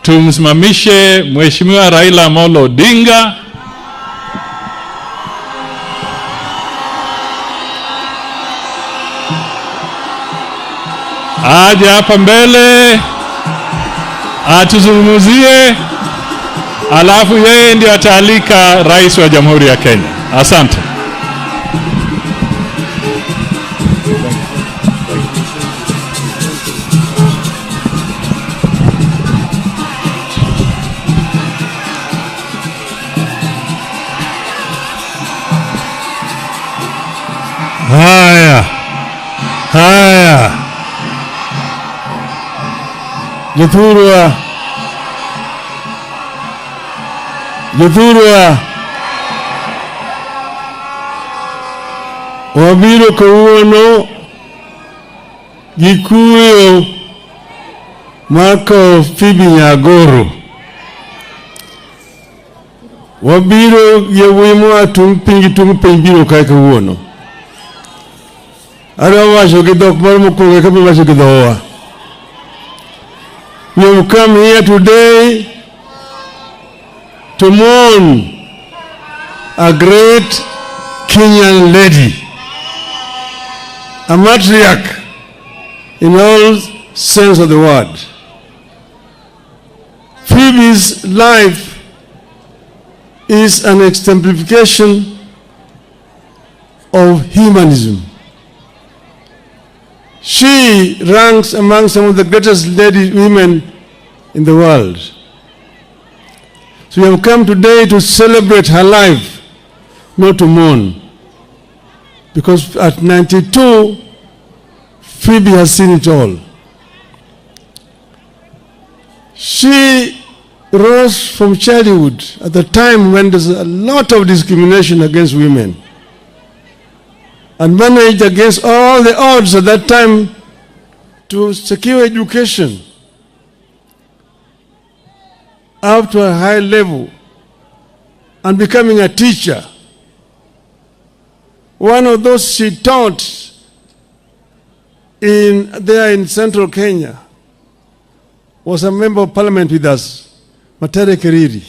tumsimamishe Mheshimiwa Raila Amolo Odinga aje hapa mbele atuzungumzie, alafu yeye ndio ataalika Rais wa Jamhuri ya Kenya. Asante. Haya. Jothurwa wabiro kawuono gikuyo Marco Fibi Nyagoro wabiro yewimo atung piny biro kae kawuono. Adwa wacho gi dhok moro mokwongo ka wacho gi dhowa. We have come here today to mourn a great Kenyan lady, a matriarch in all sense of the word. Phoebe's life is an exemplification of humanism. She ranks among some of the greatest women in the world. So we have come today to celebrate her life, not to mourn. Because at 92, Phoebe has seen it all. She rose from childhood at the time when there's a lot of discrimination against women, and managed against all the odds at that time to secure education up to a high level and becoming a teacher. One of those she taught there in central Kenya was a member of parliament with us, Matere Keriri.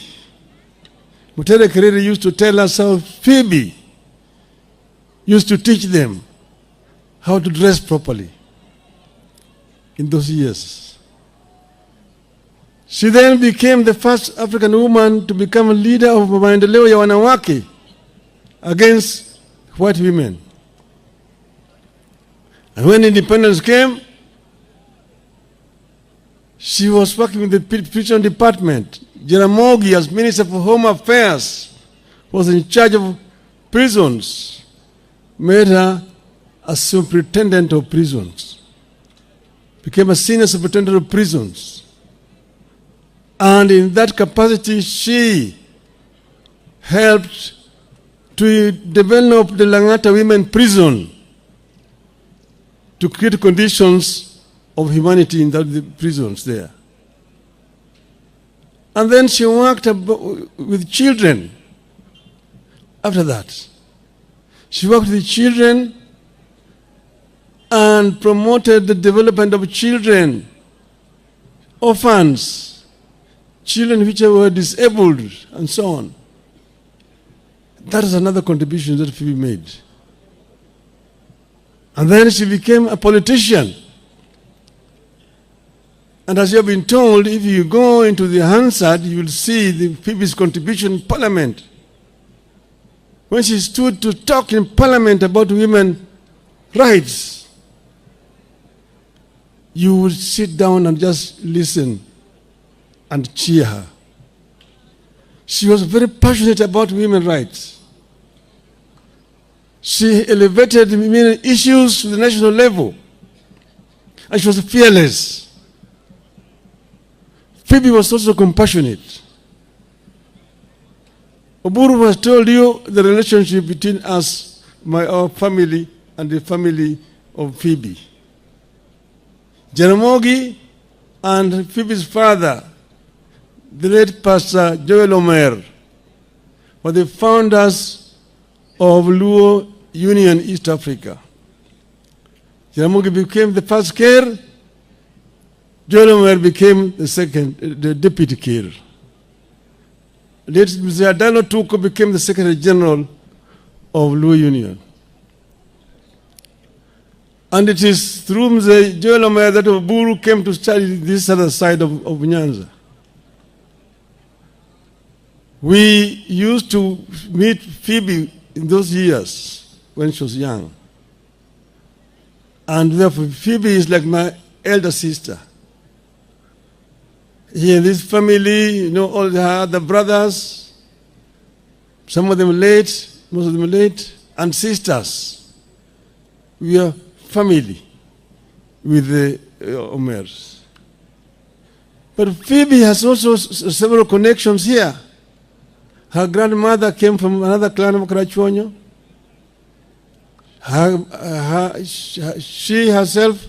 Matere Keriri used to tell us how Phoebe used to teach them how to dress properly in those years. She then became the first African woman to become a leader of maendeleo ya wanawake against white women. And when independence came, she was working with the prison department. Jaramogi, as Minister for Home Affairs, was in charge of prisons, made her a superintendent of prisons, became a senior superintendent of prisons. And in that capacity, she helped to develop the Langata Women Prison to create conditions of humanity in the prisons there. And then she worked with children after that. She worked with children and promoted the development of children, orphans, children which were disabled, and so on. That is another contribution that Phoebe made. And then she became a politician. And as you have been told, if you go into the Hansard, you will see Phoebe's contribution in Parliament. When she stood to talk in Parliament about women's rights, you would sit down and just listen and cheer her. She was very passionate about women's rights. She elevated women issues to the national level, and she was fearless. Phoebe was also compassionate. Uhuru has told you the relationship between us, our family, and the family of Phoebe. Jaramogi and Phoebe's father, the late Pastor Joel Omer, were the founders of Luo Union East Africa. Jaramogi became the first Ker, Joel became the deputy Kir. Mr. Adano Tuko became the Secretary General of Luo Union. And it is through Mr. Joel that Uhuru came to study this other side of Nyanza. We used to meet Phoebe in those years when she was young. And therefore, Phoebe is like my elder sister. Here in this family, you know, all the other brothers, some of them late, most of them late, and sisters. We are family with the Omers. But Phoebe has also several connections here. Her grandmother came from another clan of Karachuonyo. She herself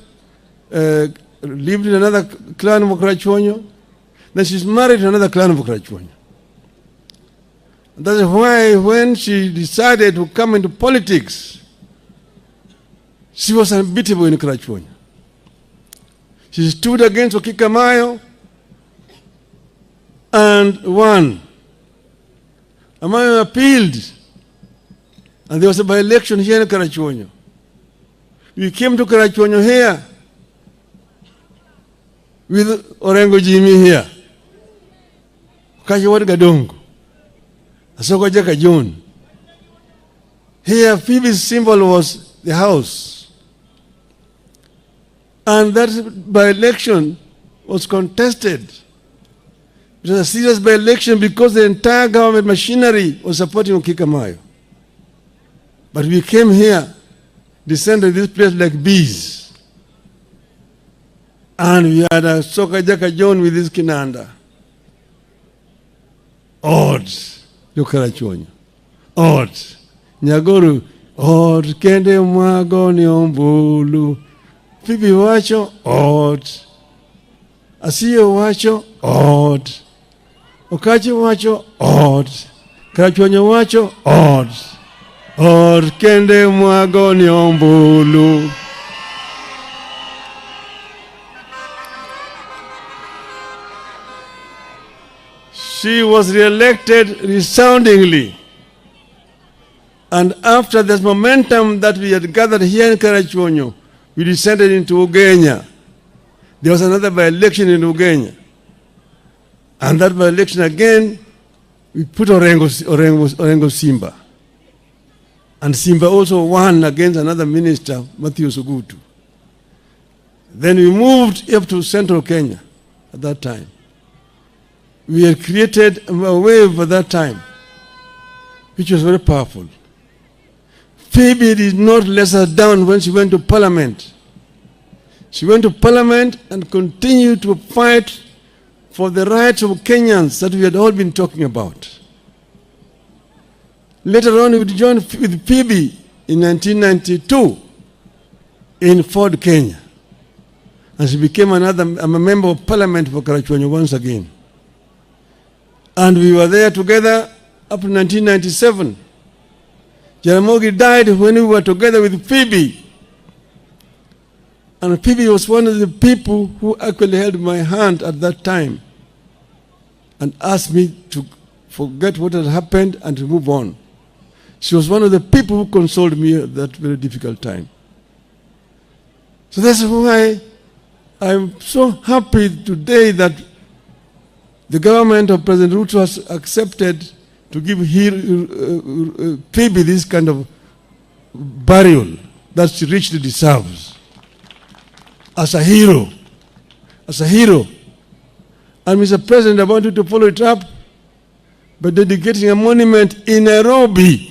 lived in another clan of Karachuonyo. Then she's married to another clan of Karachuonyo. That's why when she decided to come into politics, she was unbeatable in Karachuonyo. She stood against Okikamayo and won. Amayo appealed, and there was a by-election here in Karachuonyo. We came to Karachuonyo here with Orengo Jimmy here. Kajawad Gadongo. Asoko Jaka John. Here, Phoebe's symbol was the house. And that by-election was contested. It was a serious by-election because the entire government machinery was supporting Okikamayo. But we came here, descended this place like bees. And we had a Soka Jaka John with this kinanda. Odds. Karachuonyo. Odds. Nyagoro. Odds. Kende mwago ni ombulu. Phoebe wacho. Odds. Asiyo wacho. Odds. Okachi wacho. Odds. Karachuonyo wacho. Odds. Odds. Kende mwago ni ombulu. She was re-elected resoundingly. And after this momentum that we had gathered here in Karachuonyo, we descended into Ugenya. There was another by-election in Ugenya. And that by-election again, we put Orengo Simba. And Simba also won against another minister, Matthew Sugutu. Then we moved up to central Kenya at that time. We had created a wave at that time, which was very powerful. Phoebe did not let us down when she went to Parliament. She went to Parliament and continued to fight for the rights of Kenyans that we had all been talking about. Later on, we joined with Phoebe in 1992 in Ford, Kenya. And she became a member of Parliament for Karachuonyo once again. And we were there together up to 1997. Jaramogi died when we were together with Phoebe. And Phoebe was one of the people who actually held my hand at that time and asked me to forget what had happened and to move on. She was one of the people who consoled me at that very difficult time. So that's why I'm so happy today that the government of President Ruto has accepted to give Phoebe this kind of burial that she richly deserves. As a hero. As a hero. And Mr. President, I want you to follow it up by dedicating a monument in Nairobi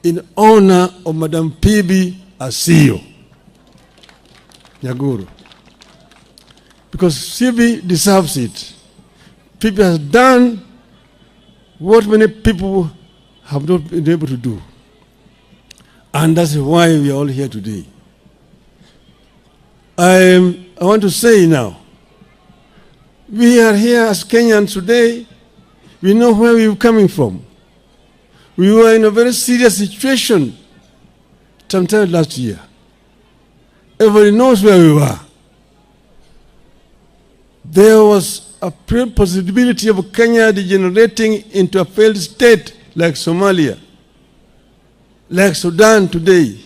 in honor of Madam Phoebe Asio Nyaguru. Because Phoebe deserves it. Phoebe has done what many people have not been able to do. And that's why we are all here today. I want to say now, we are here as Kenyans today. We know where we are coming from. We were in a very serious situation sometime last year. Everybody knows where we were. there was a possibility of Kenya degenerating into a failed state like Somalia, like Sudan today.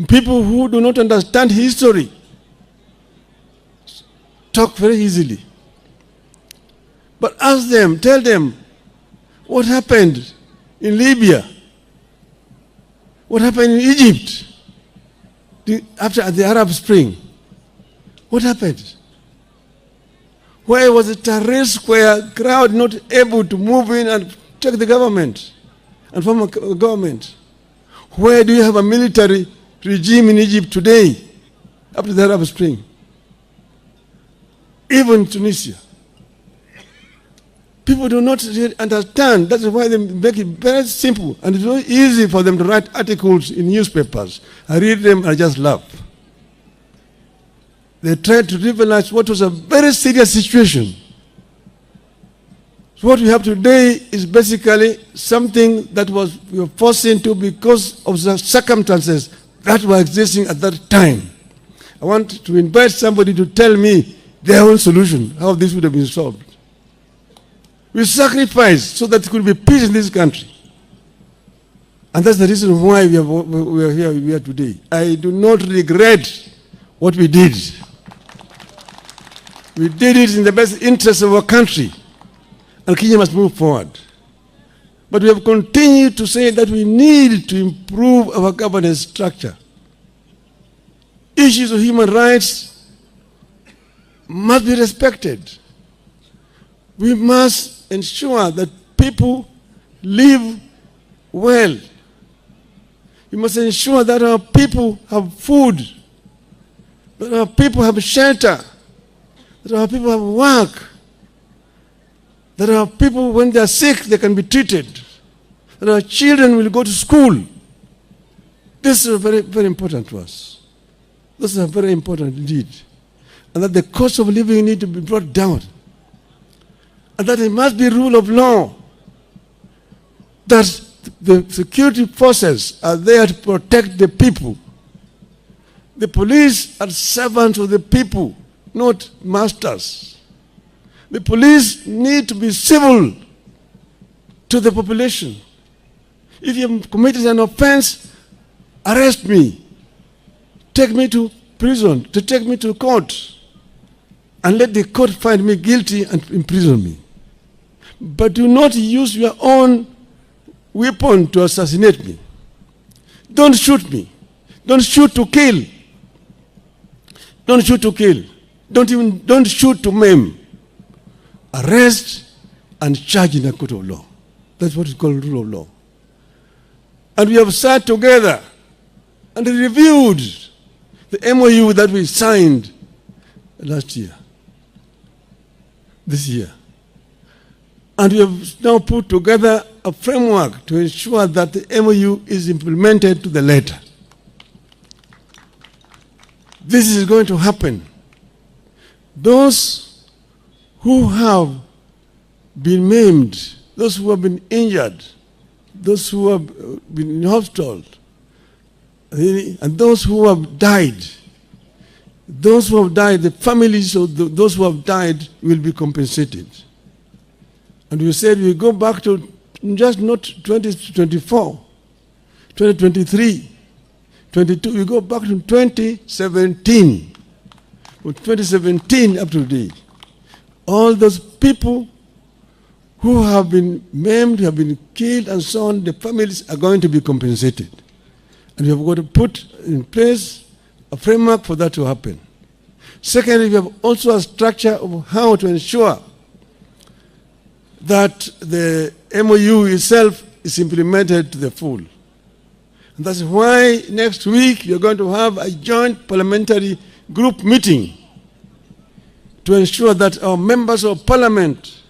People who do not understand history talk very easily. But ask them, tell them, what happened in Libya? What happened in Egypt after the Arab Spring? What happened? Where was the terrorist square crowd not able to move in and check the government and form a government? Where do you have a military regime in Egypt today after the Arab Spring? Even Tunisia. People do not really understand. That's why they make it very simple. And it's very easy for them to write articles in newspapers. I read them and I just laugh. They tried to trivialize what was a very serious situation. So what we have today is basically something that we were forced into because of the circumstances that were existing at that time. I want to invite somebody to tell me their own solution, how this would have been solved. We sacrificed so that there could be peace in this country. And that's the reason why we are here today. I do not regret what we did. We did it in the best interest of our country. And Kenya must move forward. But we have continued to say that we need to improve our governance structure. Issues of human rights must be respected. We must ensure that people live well. We must ensure that our people have food, that our people have shelter, that our people have work, that our people, when they are sick, they can be treated, that our children will go to school. This is very, very important to us. This is very important indeed. And that the cost of living need to be brought down. And that it must be rule of law. That the security forces are there to protect the people. The police are servants of the people, not masters. The police need to be civil to the population. If you have committed an offense, arrest me. Take me to prison, take me to court, and let the court find me guilty and imprison me. But do not use your own weapon to assassinate me. Don't shoot me. Don't shoot to kill. Don't shoot to kill. Don't shoot to maim. Arrest and charge in a court of law. That's what is called rule of law. And we have sat together and reviewed the MOU that we signed last year, this year. And we have now put together a framework to ensure that the MOU is implemented to the letter. This is going to happen. Those who have been maimed, those who have been injured, those who have been in hospital, and those who have died, the families of those who have died will be compensated. And we said we go back to just not 2024, 2023, 22, we go back to 2017. From 2017 up to today, all those people who have been maimed, have been killed and so on, the families are going to be compensated. And we have got to put in place a framework for that to happen. Secondly, we have also a structure of how to ensure that the MOU itself is implemented to the full. And that's why next week we are going to have a joint parliamentary group meeting to ensure that our members of parliament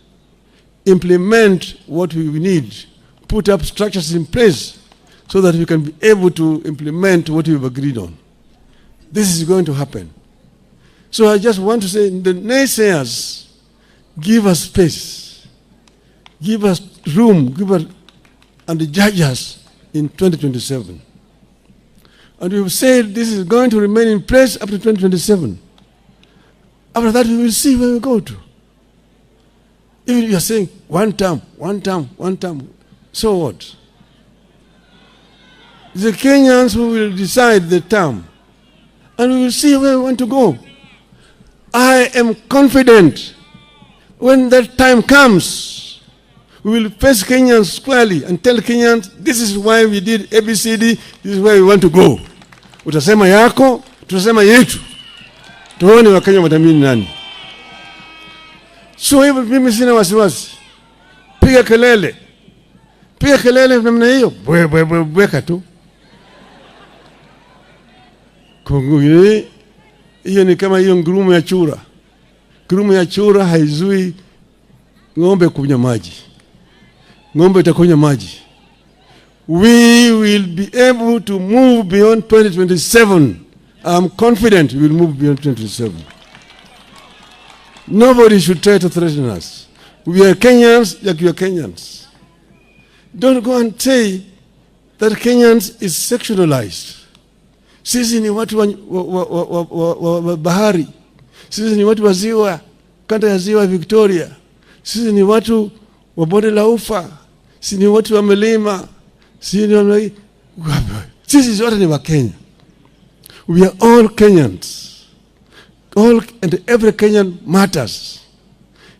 implement what we need, put up structures in place so that we can be able to implement what we've agreed on. This is going to happen. So I just want to say, the naysayers, give us space, give us room, and judge us in 2027. And we've said this is going to remain in place up to 2027. After that, we will see where we go to. If you are saying one term, so what? The Kenyans who will decide the term, and we will see where we want to go. I am confident when that time comes, we will face Kenyans squarely and tell Kenyans, this is why we did ABCD, this is where we want to go. Utasema yako, tutasema yetu. Tuone wa Kenya watamini nani. So hivyo mimi sina wasiwasi. Piga kelele. Piga kelele namna hiyo. Bweka tu. Kunguni hiyo ni kama hiyo ngurumo ya chura. Ngurumo ya chura haizui ng'ombe kunywa maji. Ng'ombe itakunywa maji. We will be able to move beyond 2027. I'm confident we will move beyond 2027. Nobody should try to threaten us. We are Kenyans like you are Kenyans. Don't go and say that Kenyans is sectionalized. Sisi ni watu wa bahari. Sisi ni watu wa ziwa, kanda ya ziwa Victoria. Sisi ni watu wa bonde la ufa. Sisi ni watu wa milima. Sisi zote ni wa Kenya. We are all Kenyans. All and every Kenyan matters.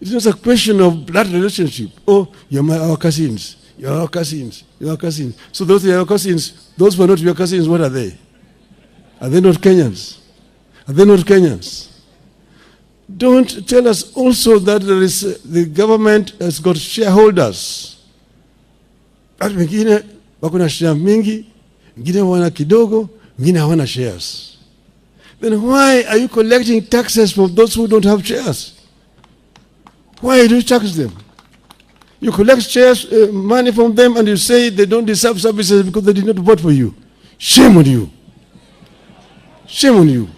It's not a question of blood relationship. Oh, you're our cousins. You're our cousins. You're our cousins. So those are your cousins. Those who are not your cousins, what are they? Are they not Kenyans? Are they not Kenyans? Don't tell us also that there is the government has got shareholders. Watu wengine wako na share mingi, wengine wana kidogo, wengine hawana shares. Then why are you collecting taxes from those who don't have shares? Why do you tax them? You collect shares, money from them, and you say they don't deserve services because they did not vote for you. Shame on you. Shame on you.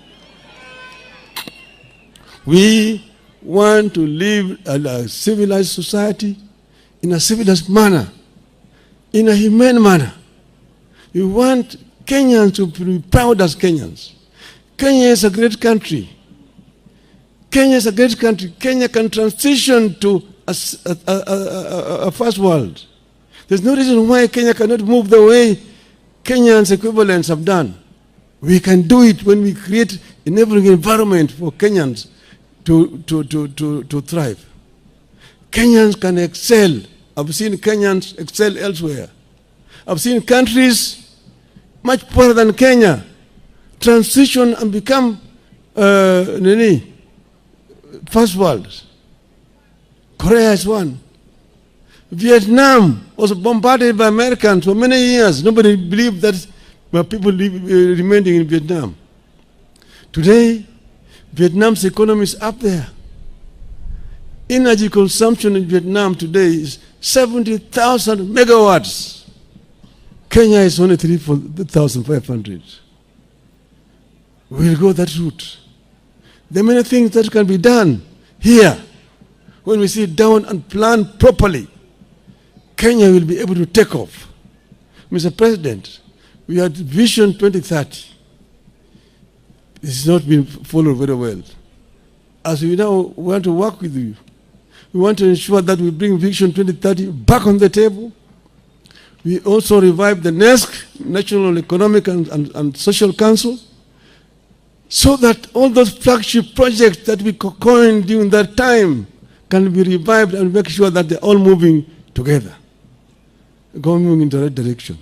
We want to live a civilized society in a civilized manner, in a humane manner. We want Kenyans to be proud as Kenyans. Kenya is a great country. Kenya is a great country. Kenya can transition to a first world. There's no reason why Kenya cannot move the way Kenyans equivalents have done. We can do it when we create enabling environment for Kenyans to thrive. Kenyans can excel. I've seen Kenyans excel elsewhere. I've seen countries much poorer than Kenya transition and become first world. Korea is one. Vietnam was bombarded by Americans for many years. Nobody believed that people remaining in Vietnam. Today, Vietnam's economy is up there. Energy consumption in Vietnam today is 70,000 megawatts. Kenya is only 3,500. We'll go that route. There are many things that can be done here. When we sit down and plan properly, Kenya will be able to take off. Mr. President, we had Vision 2030. It's not been followed very well. As we now want to work with you, we want to ensure that we bring Vision 2030 back on the table. We also revive the NESC, National Economic and Social Council, so that all those flagship projects that we coined during that time can be revived and make sure that they're all moving together, going in the right direction.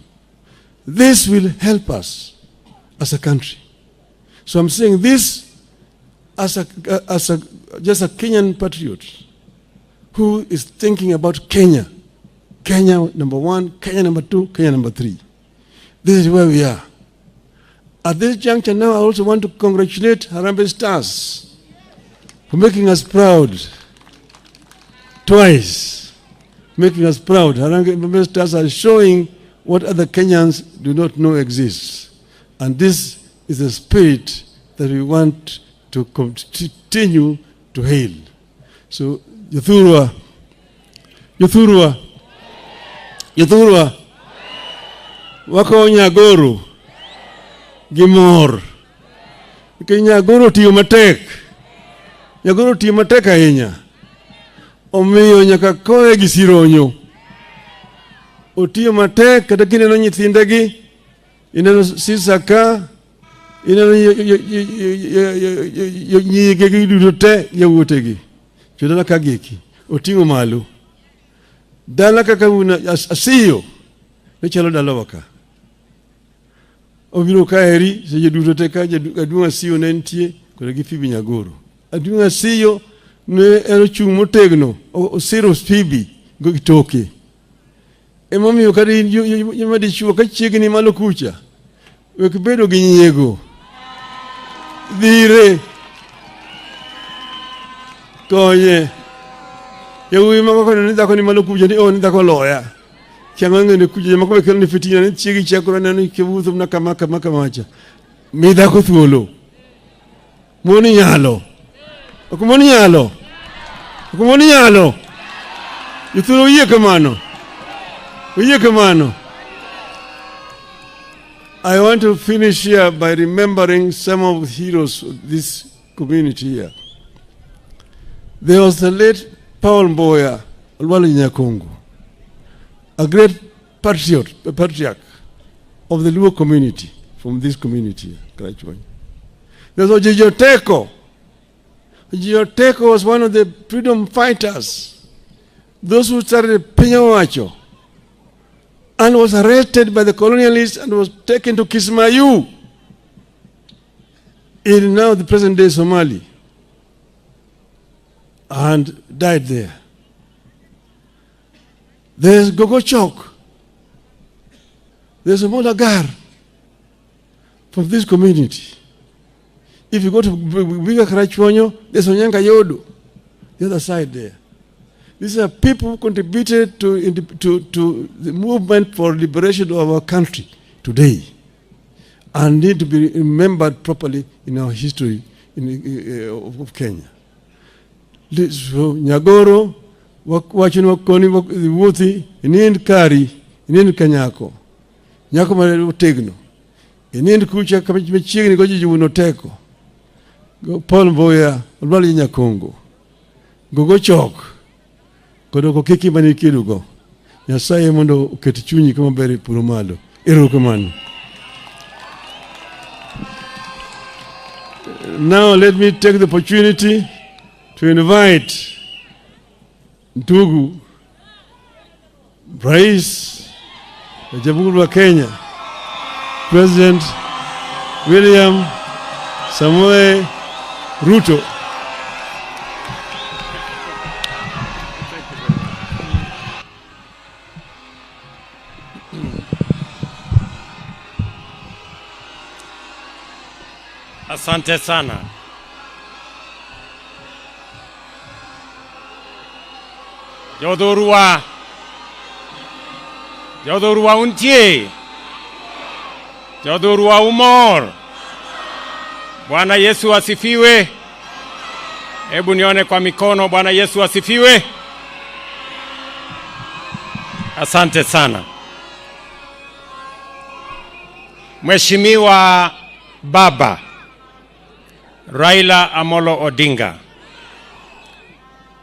This will help us as a country. So I'm saying this as just a Kenyan patriot who is thinking about Kenya. Kenya number one, Kenya number two, Kenya number three. This is where we are. At this juncture now, I also want to congratulate Harambee Stars for making us proud twice. Making us proud. Harambee Stars are showing what other Kenyans do not know exists. And this is the spirit that we want to continue to hail. So, Yathurwa, wako Nyagoro, Gimor, Nyagoro tiyo matek, Nyagoro tiyo matek ahinya. Omiyo nyaka kowe gi sironyo. Otiyo matek kata kineno nyithindegi, ineno sisaka, ineno nyigegi duto te yawuotegi. Chodala kageki. Oting'o malo. Dala kaka asiyo. Nechalo dalawa ka. Obiro kaeri, seje duto te ka aduong' asiyo ne nitie, kore gi Phoebe Nyagoro. Aduong' asiyo ne eno chung' motegno, osiro Phoebe go gitoke. Emomiyo kata yuma dichuo ka chiegni malo kucha, wek bedo gi nyiego. Dhire. Konye. Yawuoyi mako kono ni dhako ni malo kucha ni ni dhako loya. Kiang'ang'e ni kucha mako mekelo ni fitina ni chiegi chakura ni kiwutho na kamacha. Mi dhako thuolo. Moni nyalo. Okumoni nyalo. Okumoni nyalo. Yuthulo yie kamano. Yie kamano. I want to finish here by remembering some of the heroes of this community here. There was the late Paul Mboya, Olwali Nyakongo, a great patriarch of the Luo community, from this community. There was Ojijo Teko. Ojijo Teko was one of the freedom fighters, those who started Penyawacho, and was arrested by the colonialists and was taken to Kismayu in now the present-day Somali, and died there. There's Gogo Chok. There's a Molagar from this community. If you go to Biga Karachwanyo, there's Onyanga Yodo, the other side there. These are people who contributed to the movement for liberation of our country today and need to be remembered properly in our history of Kenya. So, Nyagoro, wachini wakoni wuthi, inind kari, inind kanyako. Nyako mare tegno. Inind kucha kamichiegni goji juno teko. Paul Mboya, Olwali Nyakongo. Gogo Chok. Kodoko kiki mani kirugo. Nyasaye mondo uketi chunyi kama beri puro malo. Erokamano. Now let me take the opportunity to invite ndugu Rais wa Jamhuri wa Kenya, President William Samoei Ruto. Asante sana. Jodorua untie. Jodorua umor. Bwana Yesu asifiwe. Hebu nione kwa mikono. Bwana Yesu asifiwe. Asante sana. Mheshimiwa Baba Raila Amolo Odinga,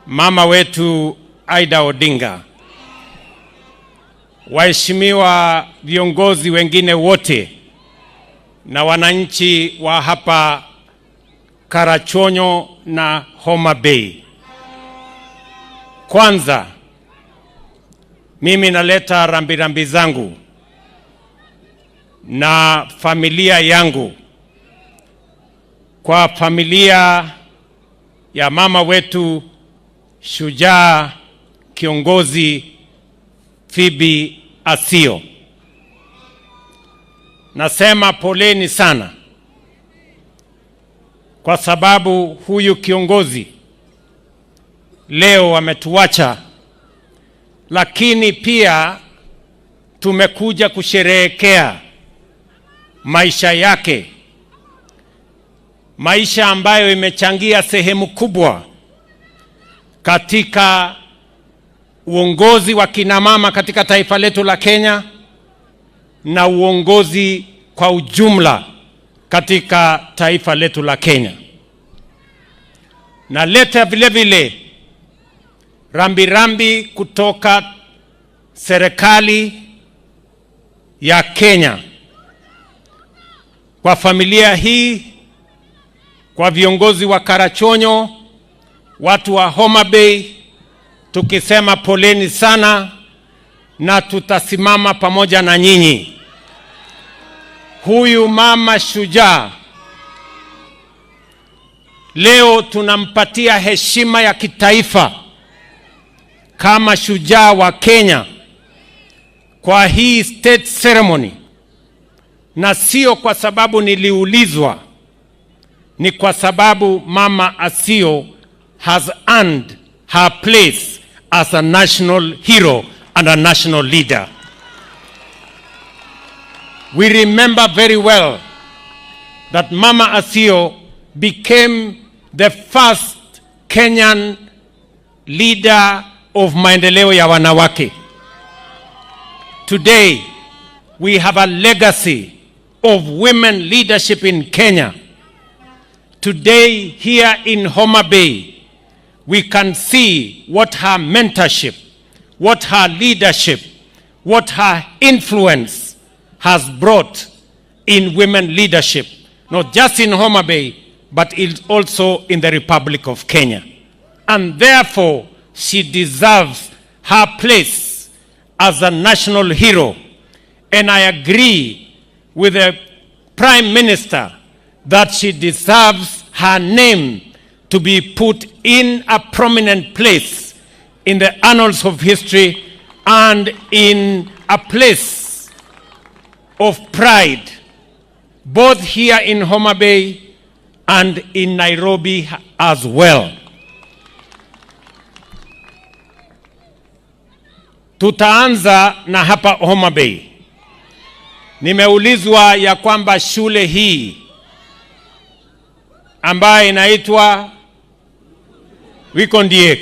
mama wetu Aida Odinga, waheshimiwa viongozi wengine wote na wananchi wa hapa Karachuonyo na Homa Bay. Kwanza mimi naleta rambirambi zangu na familia yangu kwa familia ya mama wetu shujaa kiongozi Phoebe Asio. Nasema poleni sana kwa sababu huyu kiongozi leo ametuacha, lakini pia tumekuja kusherehekea maisha yake, maisha ambayo imechangia sehemu kubwa katika uongozi wa kina mama katika taifa letu la Kenya na uongozi kwa ujumla katika taifa letu la Kenya. Naleta vile vile rambirambi kutoka serikali ya Kenya kwa familia hii, kwa viongozi wa Karachuonyo, watu wa Homa Bay, tukisema poleni sana na tutasimama pamoja na nyinyi. Huyu mama shujaa leo tunampatia heshima ya kitaifa kama shujaa wa Kenya kwa hii state ceremony, na sio kwa sababu niliulizwa, ni kwa sababu Mama Asio has earned her place as a national hero and a national leader. We remember very well that Mama Asio became the first Kenyan leader of maendeleo ya wanawake. Today, we have a legacy of women leadership in Kenya. Today, here in Homa Bay, we can see what her mentorship, what her leadership, what her influence has brought in women leadership, not just in Homa Bay, but also in the Republic of Kenya. And therefore, she deserves her place as a national hero. And I agree with the Prime Minister that she deserves her name to be put in a prominent place in the annals of history and in a place of pride, both here in Homa Bay and in Nairobi as well. Tutaanza na hapa Homa Bay. Nimeulizwa ya kwamba shule hii ambayo inaitwa Wikondiek,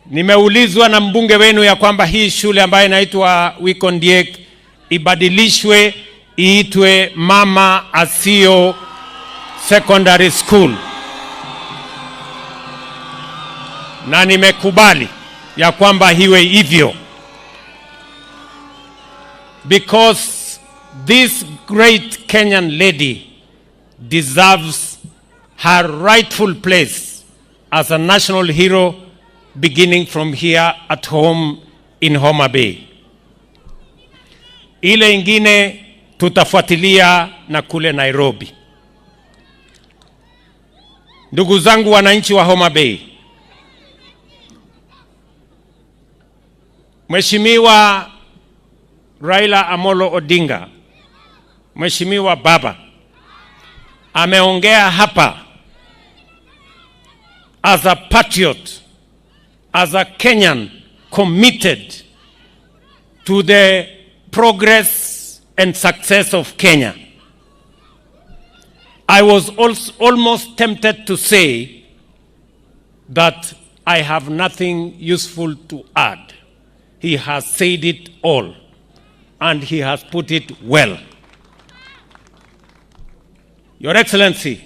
nimeulizwa na mbunge wenu ya kwamba hii shule ambayo inaitwa Wikondiek ibadilishwe iitwe Mama Asio Secondary School, na nimekubali ya kwamba hiwe hivyo, because this great Kenyan lady deserves her rightful place as a national hero, beginning from here at home in Homa Bay. Ile ingine tutafuatilia na kule Nairobi. Ndugu zangu wananchi wa Homa Bay, Mheshimiwa Raila Amolo Odinga, Mheshimiwa Baba, ameongea hapa as a patriot, as a Kenyan committed to the progress and success of Kenya. I was also almost tempted to say that I have nothing useful to add. He has said it all, and he has put it well. Your Excellency,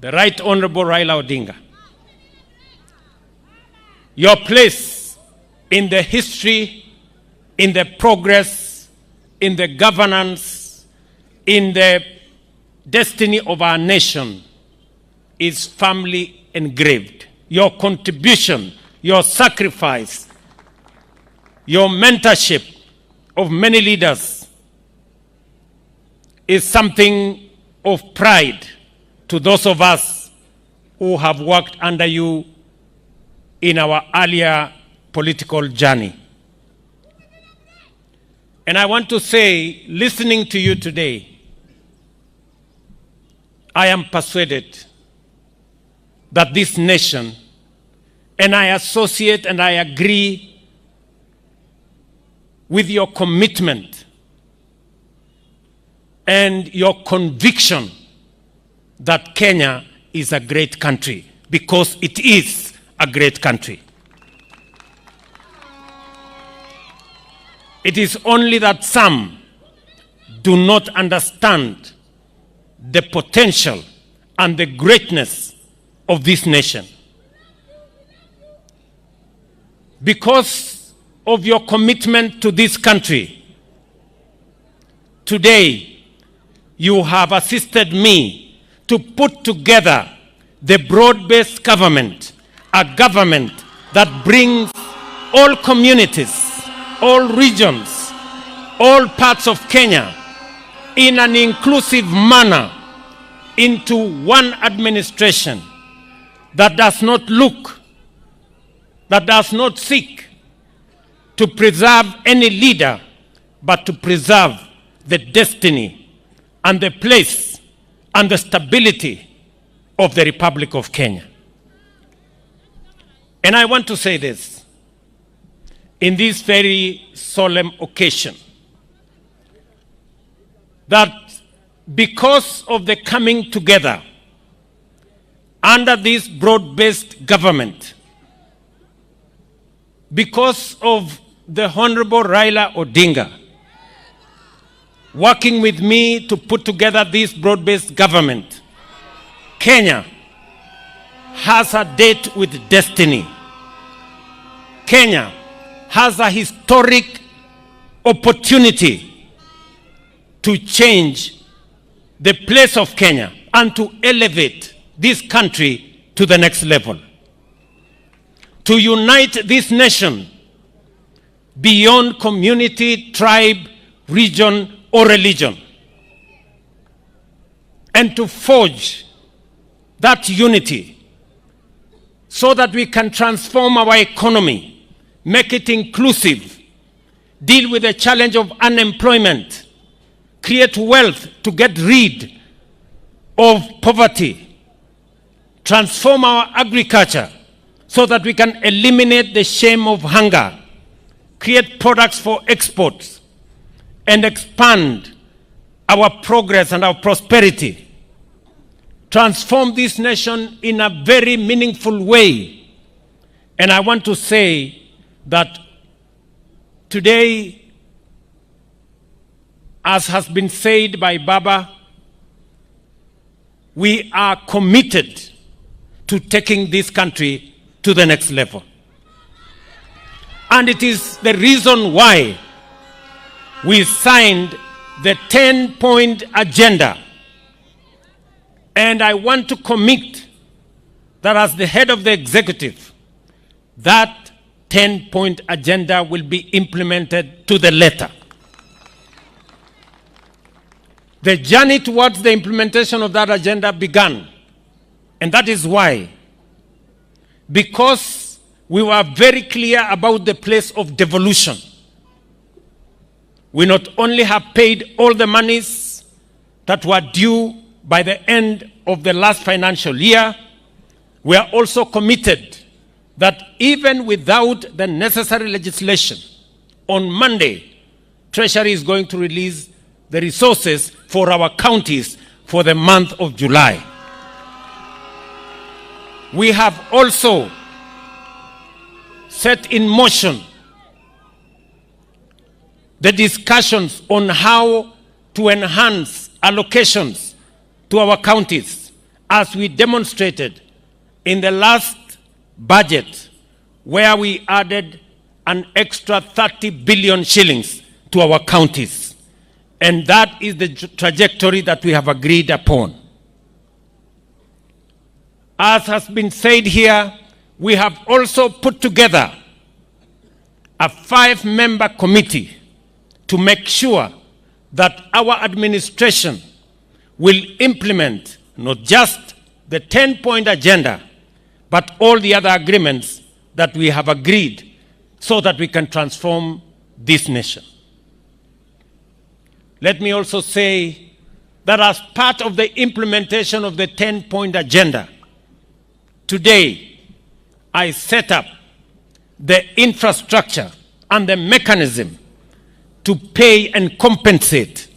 the Right Honorable Raila Odinga, your place in the history, in the progress, in the governance, in the destiny of our nation is firmly engraved. Your contribution, your sacrifice, your mentorship of many leaders is something of pride to those of us who have worked under you in our earlier political journey. And I want to say, listening to you today, I am persuaded that this nation, and I associate and I agree with your commitment and your conviction that Kenya is a great country, because it is a great country. It is only that some do not understand the potential and the greatness of this nation. Because of your commitment to this country, today you have assisted me to put together the broad-based government, a government that brings all communities, all regions, all parts of Kenya in an inclusive manner into one administration that does not look, that does not seek to preserve any leader, but to preserve the destiny and the place and the stability of the Republic of Kenya. And I want to say this in this very solemn occasion, that because of the coming together under this broad-based government, because of the Honorable Raila Odinga working with me to put together this broad-based government, Kenya has a date with destiny. Kenya has a historic opportunity to change the place of Kenya and to elevate this country to the next level. To unite this nation beyond community, tribe, region, or religion. And to forge that unity so that we can transform our economy, make it inclusive, deal with the challenge of unemployment, create wealth to get rid of poverty, transform our agriculture so that we can eliminate the shame of hunger, create products for exports, and expand our progress and our prosperity. Transform this nation in a very meaningful way. And I want to say that today, as has been said by Baba, we are committed to taking this country to the next level. And it is the reason why we signed the 10-point agenda. And I want to commit that as the head of the executive, that 10-point agenda will be implemented to the letter. The journey towards the implementation of that agenda began. And that is why, because we were very clear about the place of devolution, we not only have paid all the monies that were due by the end of the last financial year, we are also committed that even without the necessary legislation, on Monday, Treasury is going to release the resources for our counties for the month of July. We have also set in motion the discussions on how to enhance allocations to our counties, as we demonstrated in the last budget, where we added an extra 30 billion shillings to our counties. And that is the trajectory that we have agreed upon. As has been said here, we have also put together a 5-member committee to make sure that our administration will implement not just the 10-point agenda, but all the other agreements that we have agreed so that we can transform this nation. Let me also say that as part of the implementation of the 10-point agenda, today I set up the infrastructure and the mechanism to pay and compensate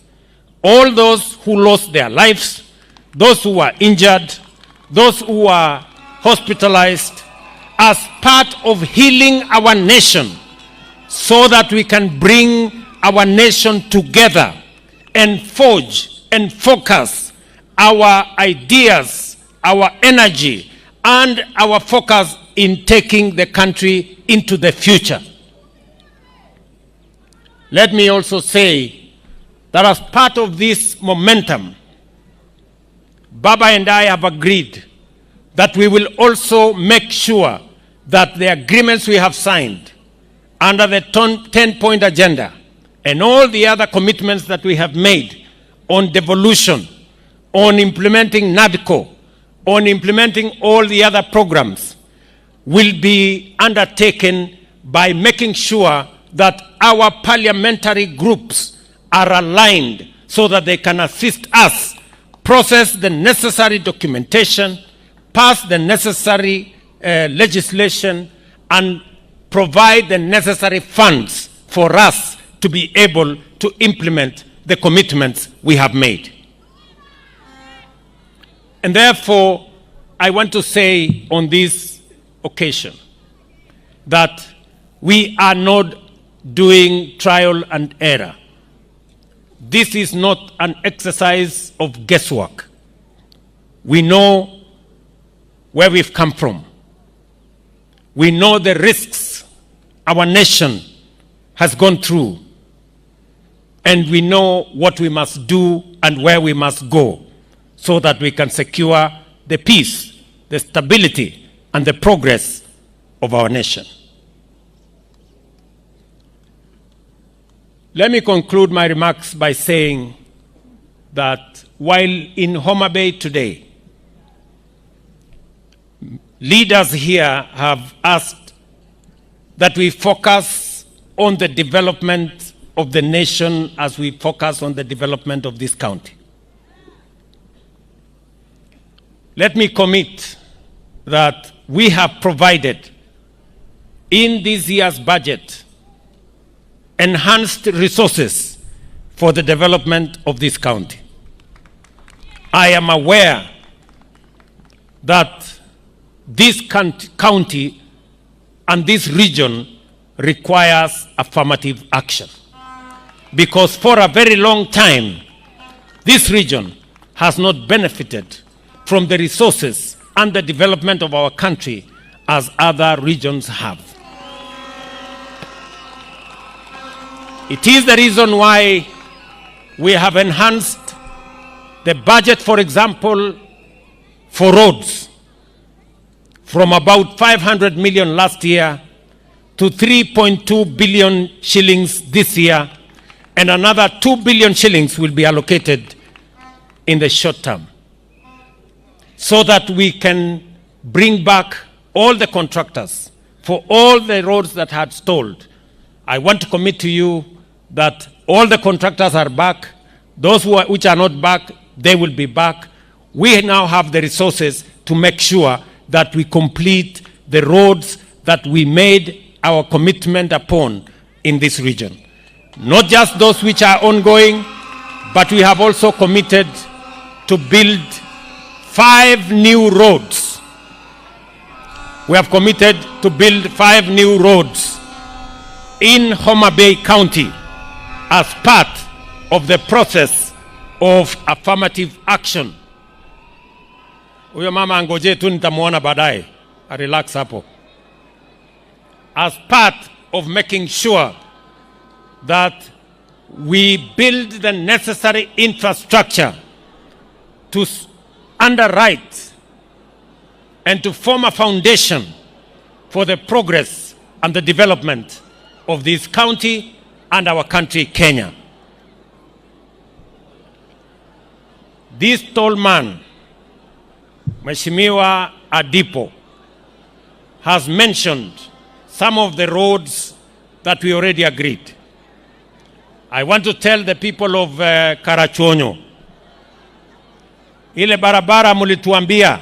all those who lost their lives, those who were injured, those who were hospitalized, as part of healing our nation so that we can bring our nation together and forge and focus our ideas our energy, and our focus in taking the country into the future. Let me also say that as part of this momentum, Baba and I have agreed that we will also make sure that the agreements we have signed under the 10-point agenda and all the other commitments that we have made on devolution, on implementing NADCO, on implementing all the other programs, will be undertaken by making sure that our parliamentary groups are aligned so that they can assist us process the necessary documentation, pass the necessary legislation, and provide the necessary funds for us to be able to implement the commitments we have made. And therefore, I want to say on this occasion that we are not doing trial and error. This is not an exercise of guesswork. We know where we've come from. We know the risks our nation has gone through. And we know what we must do and where we must go so that we can secure the peace, the stability, and the progress of our nation. Let me conclude my remarks by saying that while in Homa Bay today, leaders here have asked that we focus on the development of the nation as we focus on the development of this county. Let me commit that we have provided in this year's budget enhanced resources for the development of this county. I am aware that this county and this region requires affirmative action, because for a very long time, this region has not benefited from the resources and the development of our country as other regions have. It is the reason why we have enhanced the budget, for example, for roads from about 500 million last year to 3.2 billion shillings this year, and another 2 billion shillings will be allocated in the short term, so that we can bring back all the contractors for all the roads that had stalled. I want to commit to you that all the contractors are back. Those which are not back, they will be back. We now have the resources to make sure that we complete the roads that we made our commitment upon in this region. Not just those which are ongoing, but we have also committed to build 5 new roads. We have committed to build 5 new roads in Homa Bay County as part of the process of affirmative action. Huyo mama angoje tu nitamuona baadaye. Relax hapo. As part of making sure that we build the necessary infrastructure to underwrite and to form a foundation for the progress and the development of this county and our country, Kenya. This tall man, Mheshimiwa Adipo, has mentioned some of the roads that we already agreed. I want to tell the people of Karachuonyo, ile barabara mulituambia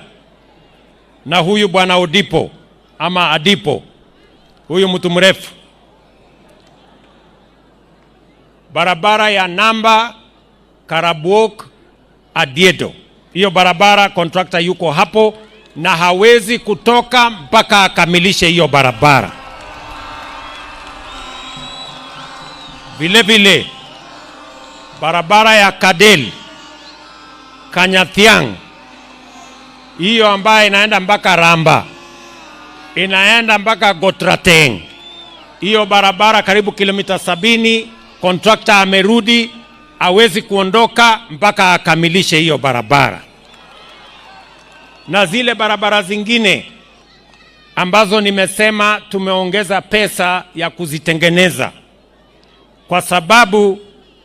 na huyu bwana Odipo ama Adipo, huyu mtu mrefu, barabara ya Namba Karabuok Adiedo. Hiyo barabara contractor yuko hapo na hawezi kutoka mpaka akamilishe hiyo barabara. Vile vile barabara ya Kadel Kanyathiang, hiyo ambayo inaenda mpaka Ramba, inaenda mpaka Gotrateng. Hiyo barabara karibu kilomita 70, contractor amerudi, hawezi kuondoka mpaka akamilishe hiyo barabara. Na zile barabara zingine ambazo nimesema tumeongeza pesa ya kuzitengeneza, kwa sababu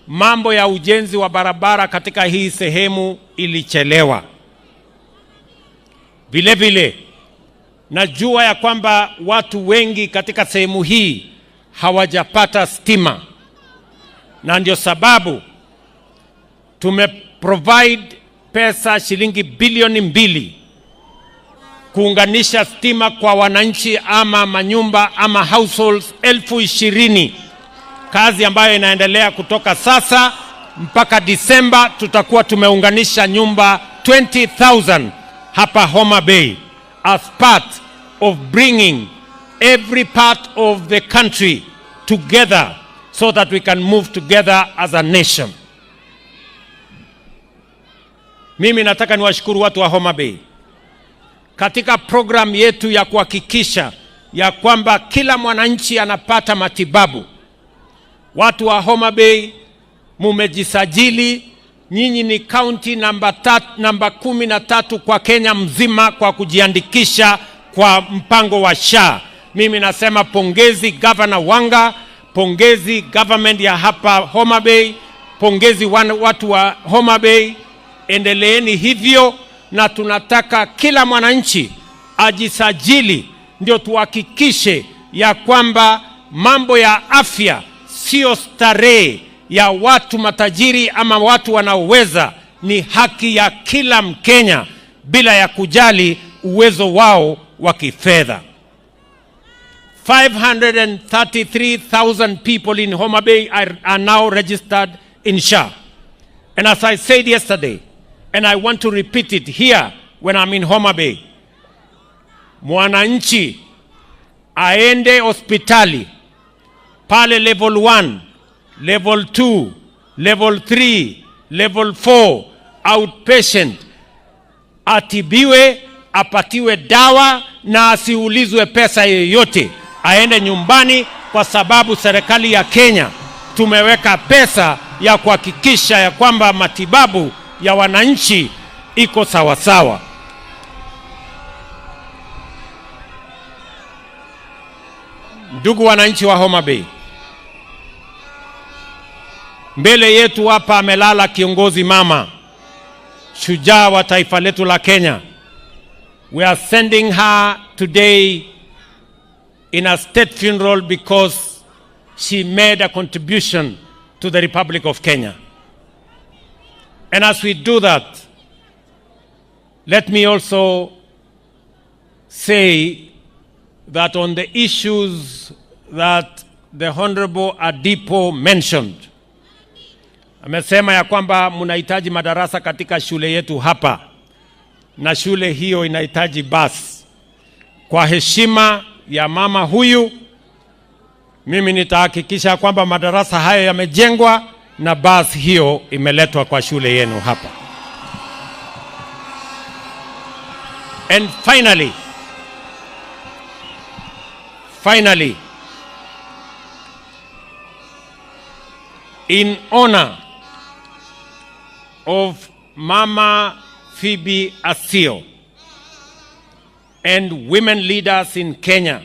mambo ya ujenzi wa barabara katika hii sehemu ilichelewa. Vile vile najua ya kwamba watu wengi katika sehemu hii hawajapata stima, na ndio sababu tumeprovide pesa shilingi bilioni 2 kuunganisha stima kwa wananchi ama manyumba ama households 20,000. Kazi ambayo inaendelea kutoka sasa mpaka Disemba, tutakuwa tumeunganisha nyumba 20,000 hapa Homa Bay, as part of bringing every part of the country together so that we can move together as a nation. Mimi nataka niwashukuru watu wa Homa Bay katika program yetu ya kuhakikisha ya kwamba kila mwananchi anapata matibabu. Watu wa Homa Bay mumejisajili, nyinyi ni county namba 13 kwa Kenya mzima kwa kujiandikisha kwa mpango wa SHA. Mimi nasema pongezi Governor Wanga, pongezi government ya hapa Homa Bay, pongezi watu wa Homa Bay, endeleeni hivyo, na tunataka kila mwananchi ajisajili ndio tuhakikishe ya kwamba mambo ya afya sio starehe ya watu matajiri ama watu wanaoweza, ni haki ya kila Mkenya bila ya kujali uwezo wao wa kifedha. 533,000 people in Homa Bay are now registered in SHA. And as I said yesterday, and I want to repeat it here when I'm in Homa Bay, mwananchi aende hospitali pale level 1, level 2, level 3, level 4, outpatient, atibiwe, apatiwe dawa na asiulizwe pesa yoyote, aende nyumbani, kwa sababu serikali ya Kenya tumeweka pesa ya kuhakikisha ya kwamba matibabu ya wananchi iko sawa sawa. Ndugu wananchi wa Homa Bay, mbele yetu hapa amelala kiongozi mama, shujaa wa taifa letu la Kenya. We are sending her today in a state funeral because she made a contribution to the Republic of Kenya. And as we do that, let me also say that on the issues that the Honorable Adipo mentioned, amesema ya kwamba mnahitaji madarasa katika shule yetu hapa, na shule hiyo inahitaji basi. Kwa heshima ya mama huyu, mimi nitahakikisha kwamba madarasa hayo yamejengwa na basi hiyo imeletwa kwa shule yenu hapa. And finally, in honor of Mama Phoebe Asio and women leaders in Kenya,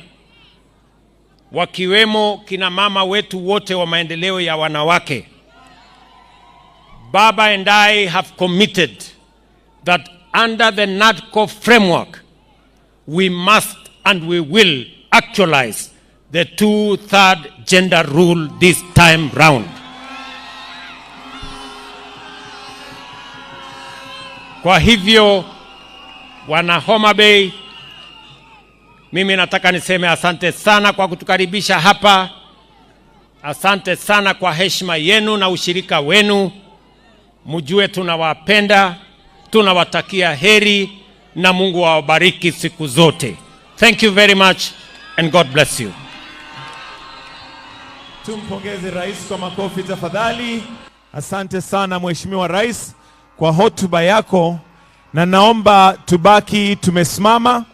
wakiwemo kina mama wetu wote wa maendeleo ya wanawake, Baba and I have committed that under the NADCO framework, we must and we will actualize the 2/3 gender rule this time round. Kwa hivyo, wana Homa Bay, mimi nataka niseme asante sana kwa kutukaribisha hapa. Asante sana kwa heshima yenu na ushirika wenu. Mjue tunawapenda, tunawatakia heri, na Mungu awabariki siku zote. Thank you very much and God bless you. Tumpongeze rais kwa makofi tafadhali. Asante sana Mheshimiwa Rais kwa hotuba yako, na naomba tubaki tumesimama.